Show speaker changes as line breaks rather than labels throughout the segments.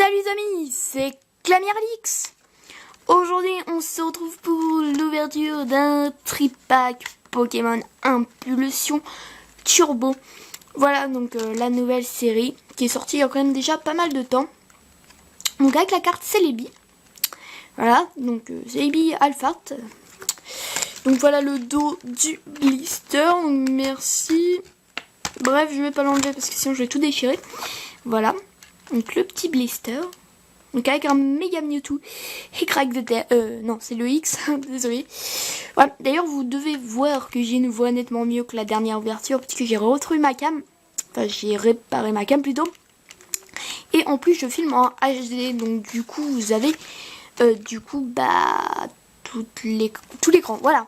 Salut les amis, c'est Clamiralix. Aujourd'hui on se retrouve pour l'ouverture d'un tripack Pokémon Impulsion Turbo. Voilà donc la nouvelle série qui est sortie il y a quand même déjà pas mal de temps. Donc avec la carte Celebi. Voilà, donc Celebi Alphart. Donc voilà le dos du blister, donc merci. Bref, je vais pas l'enlever parce que sinon je vais tout déchirer. Voilà, donc le petit blister. Donc avec un méga Mewtwo et crack de terre. Non, c'est le X, désolé. Voilà. D'ailleurs, vous devez voir que j'ai une voix nettement mieux que la dernière ouverture parce que j'ai retrouvé ma cam. Enfin, j'ai réparé ma cam plutôt. Et en plus, je filme en HD. Donc du coup, vous avez tout l'écran. Voilà.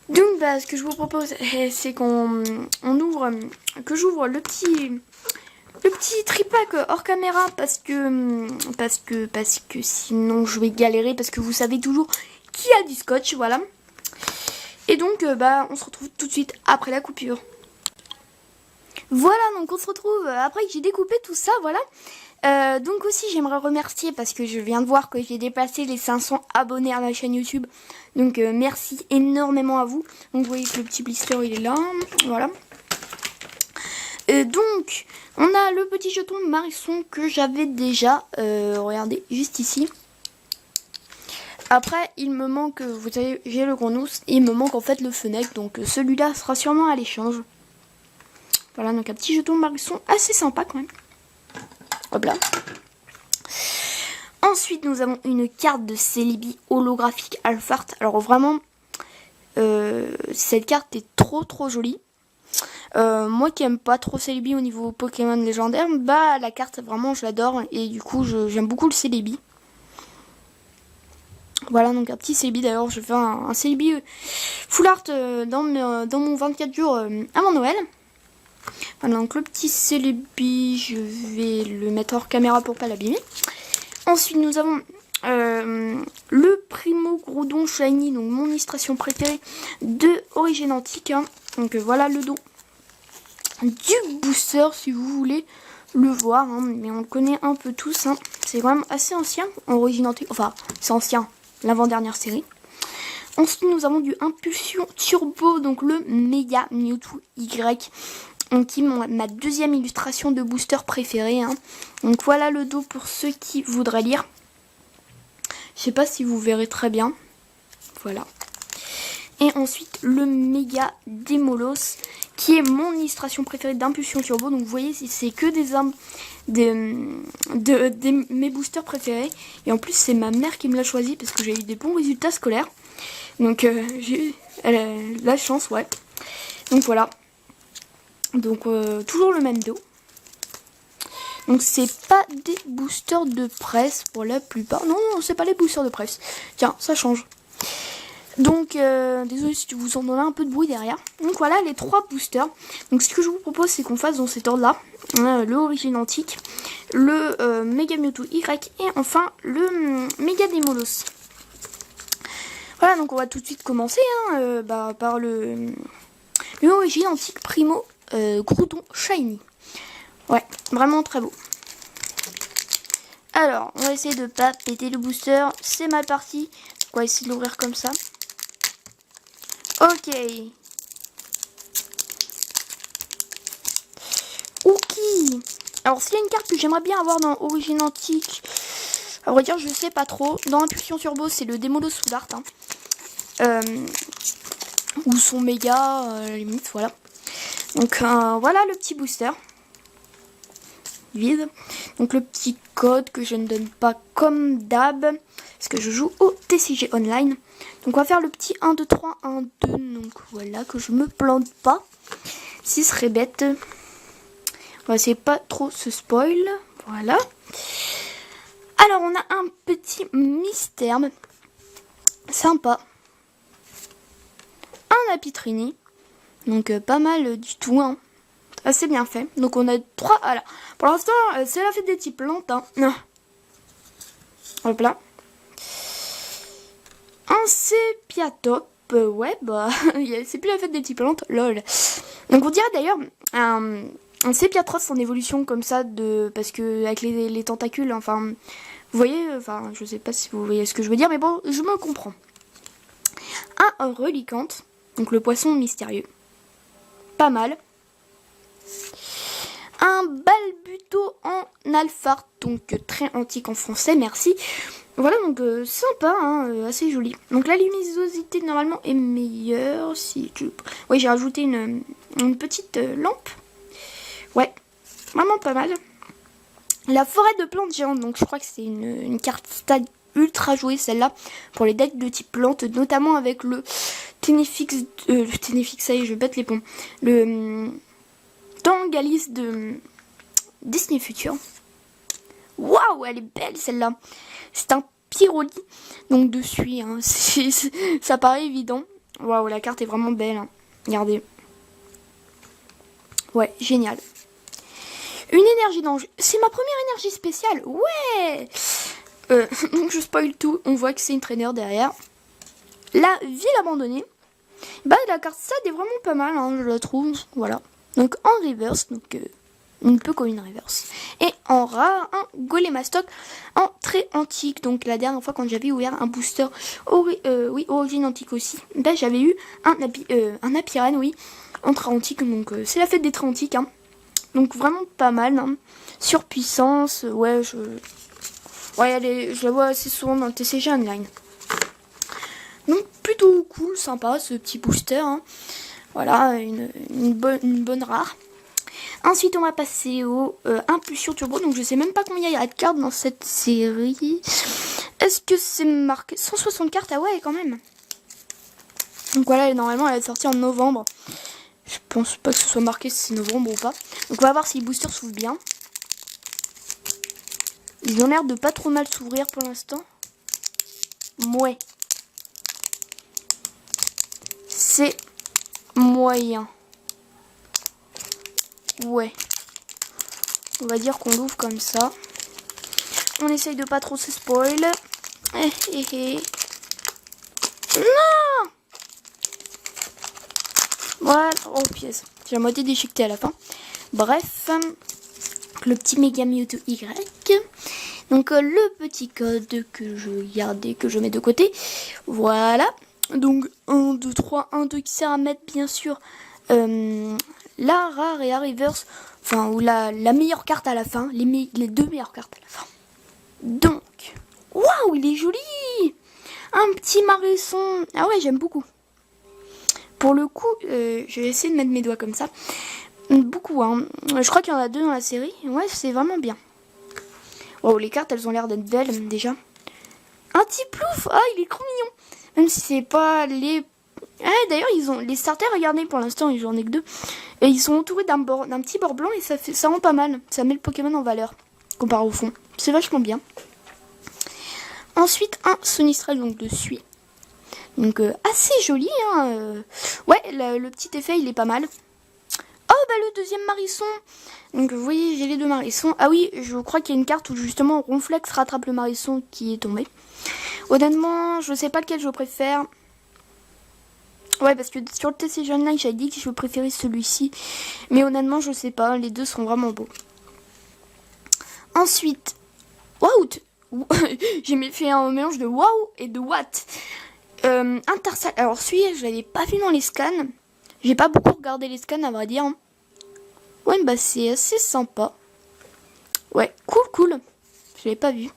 Donc ce que je vous propose, c'est que j'ouvre le petit tripack hors caméra parce que sinon je vais galérer parce que vous savez toujours qui a du scotch, voilà. Et donc on se retrouve tout de suite après la coupure. Voilà, donc on se retrouve après que j'ai découpé tout ça, voilà. Donc aussi j'aimerais remercier parce que je viens de voir que j'ai dépassé les 500 abonnés à ma chaîne YouTube. Donc merci énormément à vous. Donc vous voyez que le petit blister il est là, voilà. Donc on a le petit jeton de Marisson que j'avais déjà, regardez juste ici. Après il me manque, vous savez j'ai le Grenousse et il me manque en fait le Fennec. Donc celui-là sera sûrement à l'échange. Voilà, donc un petit jeton de Marisson assez sympa quand même. Hop là. Ensuite, nous avons une carte de Celebi holographique Alphart. Alors vraiment, cette carte est trop jolie. Moi qui aime pas trop Celebi au niveau Pokémon légendaire, la carte vraiment je l'adore et du coup j'aime beaucoup le Celebi. Voilà, donc un petit Celebi. D'ailleurs, je fais un Celebi full art dans mon 24 jours avant Noël. Voilà, donc le petit Celebi, je vais le mettre hors caméra pour pas l'abîmer. Ensuite, nous avons le Primo Groudon Shiny, donc mon illustration préférée de Origine Antique. Hein. Donc voilà le dos du booster, si vous voulez le voir. Hein, mais on le connaît un peu tous. Hein. C'est quand même assez ancien, Origine Antique. Enfin, c'est ancien, l'avant-dernière série. Ensuite, nous avons du Impulsion Turbo, donc le Mega Mewtwo Y. Donc qui est ma deuxième illustration de booster préférée. Hein. Donc voilà le dos pour ceux qui voudraient lire. Je sais pas si vous verrez très bien. Voilà. Et ensuite le méga Démolos qui est mon illustration préférée d'Impulsion Turbo. Donc vous voyez c'est que mes boosters préférés. Et en plus c'est ma mère qui me l'a choisi parce que j'ai eu des bons résultats scolaires. Donc j'ai eu la chance, ouais. Donc voilà. Donc toujours le même dos. Donc c'est pas des boosters de presse pour la plupart. Non, c'est pas les boosters de presse. Tiens, ça change. Donc désolé si vous entendez un peu de bruit derrière. Donc voilà les trois boosters. Donc ce que je vous propose c'est qu'on fasse dans cet ordre là. Le Origine Antique, le Mega Mewtwo Y et enfin le Mega Démolos. Voilà, donc on va tout de suite commencer par le Origine Antique Primo Groudon Shiny. Ouais, vraiment très beau. Alors, on va essayer de pas péter le booster. C'est mal parti. On va essayer de l'ouvrir comme ça. Ok. Ok. Alors, s'il y a une carte que j'aimerais bien avoir dans Origine Antique, à vrai dire, je sais pas trop. Dans Impulsion Turbo, c'est le Démolos Soul Art. Hein. Ou son méga, limite, voilà. Donc voilà le petit booster vide. Donc le petit code que je ne donne pas comme d'hab parce que je joue au TCG Online. Donc on va faire le petit 1, 2, 3, 1, 2. Donc voilà, que je me plante pas. Ce serait bête. On va essayer pas trop se spoil. Voilà. Alors on a un petit mystère sympa. Un Apitrini. Donc pas mal du tout, hein. Assez bien fait. Donc on a 3. Voilà. Pour l'instant, c'est la fête des types plantes. Hein. Hop là. Un Sépiatop. Ouais, c'est plus la fête des types plantes. Lol. Donc on dirait d'ailleurs un C'est Piatros en évolution comme ça, parce que avec les tentacules, enfin, vous voyez, enfin, je sais pas si vous voyez ce que je veux dire, mais bon, je me comprends. Un Reliquante, donc le poisson mystérieux. Pas mal. Un Balbuto en alphard, donc très antique en français, merci. Voilà, donc sympa, hein, assez joli. Donc la luminosité normalement est meilleure. Si tu... Oui, j'ai rajouté une petite lampe. Ouais, vraiment pas mal. La forêt de plantes géantes, donc je crois que c'est une carte stade ultra jouée celle-là, pour les decks de type plante, notamment avec le Ténéfix, ça y est, je bête les ponts. Le Tangalis de Disney Future. Waouh, elle est belle celle-là. C'est un Pyroli, donc dessus, hein, ça paraît évident. Waouh, la carte est vraiment belle. Hein. Regardez. Ouais, génial. Une énergie d'ange. C'est ma première énergie spéciale. Ouais. Donc je spoil tout. On voit que c'est une traîneur derrière. La ville abandonnée. Bah la carte SAD est vraiment pas mal, hein, je la trouve. Voilà. Donc en reverse, donc une peu comme une reverse. Et en rare, un Golémastoc en très antique. Donc la dernière fois quand j'avais ouvert un booster origine antique aussi, bah, j'avais eu un Apirane, oui, en très antique. Donc c'est la fête des très antiques. Hein. Donc vraiment pas mal. Hein. Surpuissance, ouais, je la vois assez souvent dans le TCG Online. Donc plutôt cool, sympa ce petit booster. Hein. Voilà, une bonne rare. Ensuite, on va passer au Impulsion Turbo. Donc, je sais même pas combien il y a de cartes dans cette série. Est-ce que c'est marqué 160 cartes? Ah ouais, quand même. Donc voilà, normalement, elle va être sortie en novembre. Je pense pas que ce soit marqué si c'est novembre ou pas. Donc, on va voir si les boosters s'ouvrent bien. Ils ont l'air de pas trop mal s'ouvrir pour l'instant. Ouais. C'est moyen. Ouais. On va dire qu'on l'ouvre comme ça. On essaye de pas trop se spoil. Non. Voilà. Oh pièce. J'ai la moitié déchiquetée à la fin. Bref. Le petit Mega Mewtwo Y. Donc le petit code que je garde et que je mets de côté. Voilà. Donc 1, 2, 3, 1, 2 qui sert à mettre bien sûr la rare et la reverse. Enfin, ou la meilleure carte à la fin. Les deux meilleures cartes à la fin. Donc, waouh, il est joli. Un petit Marisson. Ah ouais, j'aime beaucoup. Pour le coup, je vais essayer de mettre mes doigts comme ça. Beaucoup, hein. Je crois qu'il y en a 2 dans la série. Ouais, c'est vraiment bien. Wow, les cartes, elles ont l'air d'être belles, déjà. Un petit plouf. Ah, il est trop mignon. Même si c'est pas les... Ah, d'ailleurs, ils ont les starters, regardez, pour l'instant, j'en ai que 2. Et ils sont entourés d'un petit bord blanc et ça rend pas mal. Ça met le Pokémon en valeur, comparé au fond. C'est vachement bien. Ensuite, un Sonistrel, donc de suie. Donc, assez joli, hein. Ouais, le petit effet, il est pas mal. Oh, bah, le deuxième Marisson. Donc, vous voyez, j'ai les 2 Marissons. Ah oui, je crois qu'il y a une carte où, justement, Ronflex rattrape le Marisson qui est tombé. Honnêtement, je sais pas lequel je préfère. Ouais, parce que sur le TCG Online, j'avais dit que je préférais celui-ci. Mais honnêtement, je sais pas. Les deux sont vraiment beaux. Ensuite, waouh, j'ai fait un mélange de waouh et de what. Intersal. Alors, celui-là, je l'avais pas vu dans les scans. J'ai pas beaucoup regardé les scans, à vrai dire. Ouais, bah, c'est assez sympa. Ouais, cool. Je l'avais pas vu.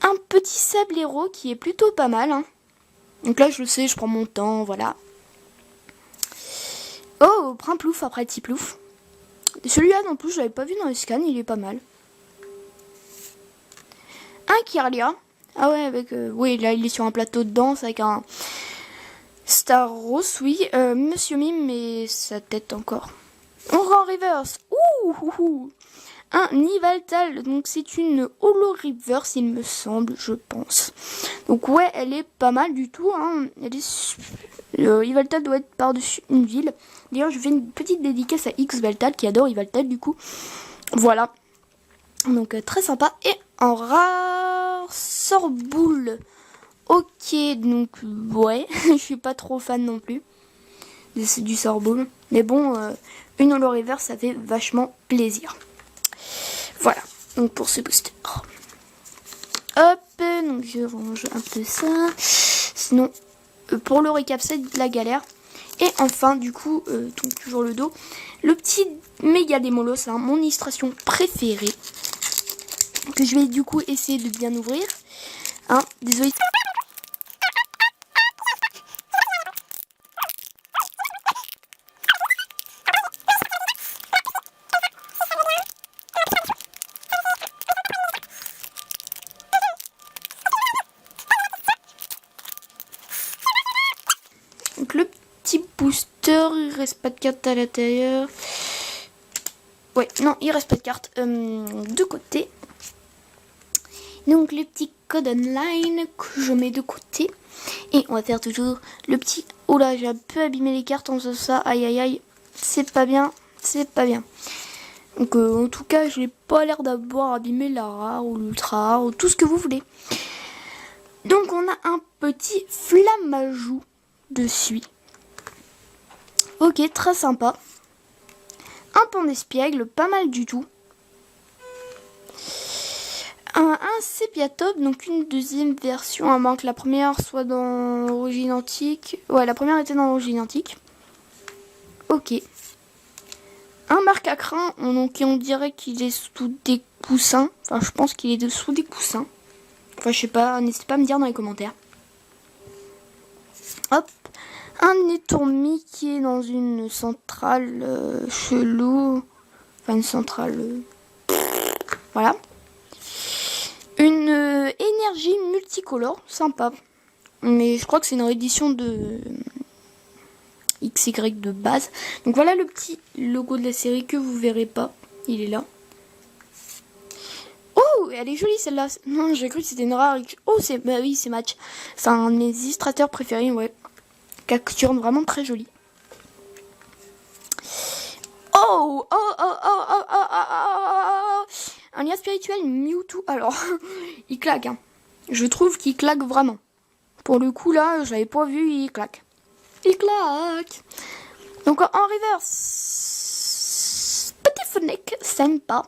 Un petit Sablero qui est plutôt pas mal. Hein. Donc là, je le sais, je prends mon temps, voilà. Oh, Primplouf après Tiplouf. Celui-là, non plus, je l'avais pas vu dans les scans, il est pas mal. Un Kirlia. Ah ouais, avec... oui, là, il est sur un plateau de danse avec un... Staros, oui. Monsieur Mime et sa tête encore. On rend reverse. Ouh. Un Nivaltal, donc c'est une holo reverse, il me semble, je pense. Donc ouais, elle est pas mal du tout. Hein. Yveltal doit être par-dessus une ville. D'ailleurs, je fais une petite dédicace à X-Veltal qui adore Yveltal du coup. Voilà. Donc très sympa. Et en rare Sorboule. Ok, donc ouais, je suis pas trop fan non plus. du Sorbol. Mais bon, une holo reverse, ça fait vachement plaisir. Voilà, donc pour ce booster. Hop, donc je range un peu ça. Sinon, pour le récap, c'est de la galère. Et enfin, du coup, donc toujours le dos. Le petit méga démolo, c'est mon illustration préférée. Que je vais du coup essayer de bien ouvrir. Hein, désolé. Donc le petit booster, il reste pas de carte à l'intérieur. Ouais, non, il reste pas de carte de côté. Donc les petits codes online que je mets de côté. Et on va faire toujours le petit... Oh là, j'ai un peu abîmé les cartes en faisant ça. Aïe aïe aïe, c'est pas bien, c'est pas bien. Donc en tout cas, je n'ai pas l'air d'avoir abîmé la rare ou l'ultra rare ou tout ce que vous voulez. Donc on a un petit flammajou dessus. Ok, très sympa. Un pan d'espiègle, pas mal du tout. Un sépiatop, donc une deuxième version, à moins que la première soit dans l'origine antique. Ouais, la première était dans l'origine antique. Ok. Un marque à crin, donc on dirait qu'il est sous des coussins. Enfin, je pense qu'il est dessous des coussins. Enfin, je sais pas, n'hésitez pas à me dire dans les commentaires. Hop. Un étourmi qui est dans une centrale chelou. Enfin, une centrale... voilà. Une énergie multicolore, sympa. Mais je crois que c'est une réédition de XY de base. Donc voilà le petit logo de la série que vous verrez pas. Il est là. Oh, elle est jolie celle-là. Non, j'ai cru que c'était une rare. Oh, bah oui, c'est Match. C'est un de mes illustrateurs préférés, ouais. Capture vraiment très jolie. Oh, oh, oh, oh, oh, oh, oh, oh. Un lien spirituel Mewtwo. Alors, il claque, hein. Je trouve qu'il claque vraiment. Pour le coup, là, je l'avais pas vu, il claque. Il claque. Donc, en reverse, petit Fennec, sympa.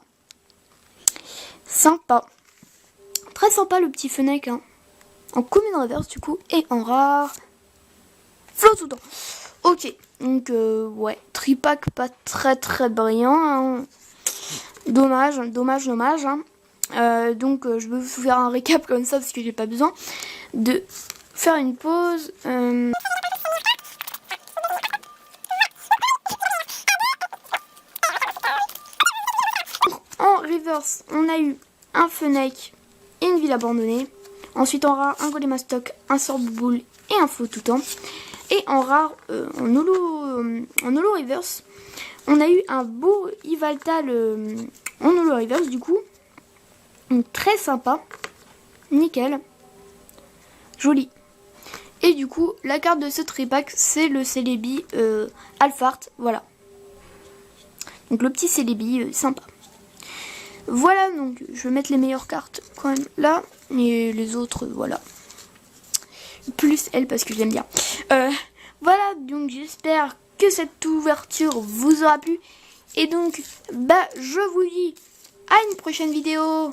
Sympa. Très sympa, le petit Fennec, hein. En commune reverse, du coup, et en rare, Flottoudan. Ok, donc, ouais, tripack pas très très brillant, hein. Dommage, dommage, dommage, hein. Donc je vais vous faire un récap comme ça parce que j'ai pas besoin de faire une pause. En reverse, on a eu un Fennec et une ville abandonnée. Ensuite en rare, un Golemastoc, un Sorboule et un Flottoudan. Et en rare, en holo reverse, on a eu un beau Yveltal en holo reverse du coup. Donc, très sympa. Nickel. Joli. Et du coup, la carte de ce tripack, c'est le Celebi Alphart. Voilà. Donc le petit Celebi, sympa. Voilà, donc je vais mettre les meilleures cartes quand même là. Et les autres, voilà. Plus elle parce que j'aime bien. Voilà, donc j'espère que cette ouverture vous aura plu. Et donc, bah, je vous dis à une prochaine vidéo.